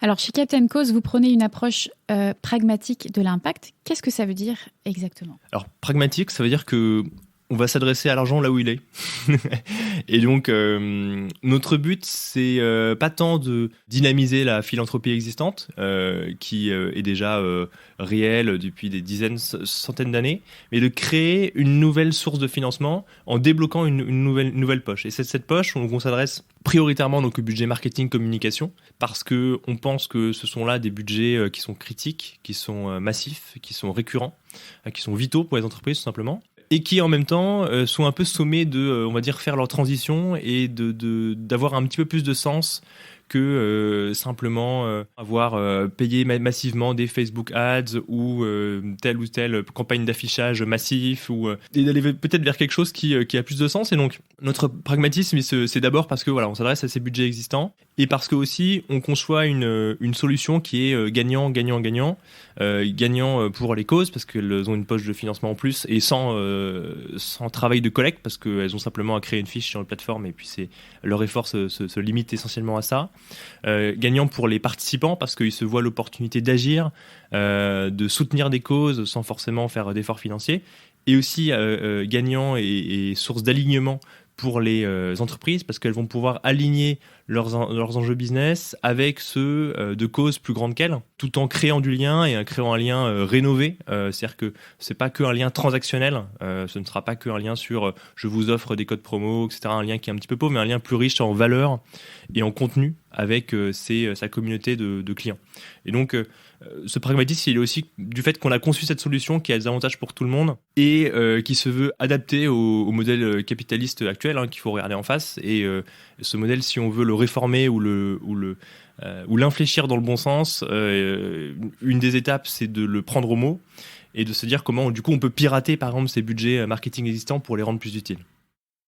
Alors, chez Captain Cause, vous prenez une approche pragmatique de l'impact. Qu'est-ce que ça veut dire exactement ? Alors, pragmatique, ça veut dire que on va s'adresser à l'argent là où il est. Et donc, notre but, c'est pas tant de dynamiser la philanthropie existante, qui est déjà réelle depuis des dizaines, centaines d'années, mais de créer une nouvelle source de financement en débloquant une nouvelle poche. Et cette poche, on s'adresse prioritairement donc au budget marketing communication, parce que on pense que ce sont là des budgets qui sont critiques, qui sont massifs, qui sont récurrents, qui sont vitaux pour les entreprises tout simplement, et qui en même temps sont un peu sommés de, on va dire, faire leur transition et d'avoir un petit peu plus de sens que simplement avoir payé massivement des Facebook Ads ou telle ou telle campagne d'affichage massif, ou et d'aller peut-être vers quelque chose qui a plus de sens. Et donc notre pragmatisme, c'est d'abord parce que voilà, on s'adresse à ces budgets existants, et parce que aussi on conçoit une solution qui est gagnant pour les causes parce qu'elles ont une poche de financement en plus, et sans travail de collecte parce qu'elles ont simplement à créer une fiche sur une plateforme, et puis leur effort se limite essentiellement à ça. Gagnant pour les participants parce qu'ils se voient l'opportunité d'agir, de soutenir des causes sans forcément faire d'efforts financiers, et aussi gagnant et source d'alignement pour les entreprises parce qu'elles vont pouvoir aligner leurs enjeux business avec ceux de causes plus grandes qu'elles, tout en créant du lien et en créant un lien rénové. C'est-à-dire que c'est pas que un lien transactionnel, ce ne sera pas que un lien sur je vous offre des codes promo, etc., un lien qui est un petit peu pauvre, mais un lien plus riche en valeur et en contenu avec sa communauté de clients. Et donc ce pragmatisme, il est aussi du fait qu'on a conçu cette solution qui a des avantages pour tout le monde et qui se veut adapter au modèle capitaliste actuel, qu'il faut regarder en face. Et ce modèle, si on veut le réformer ou l'infléchir dans le bon sens, une des étapes, c'est de le prendre au mot et de se dire comment, du coup, on peut pirater, par exemple, ces budgets marketing existants pour les rendre plus utiles.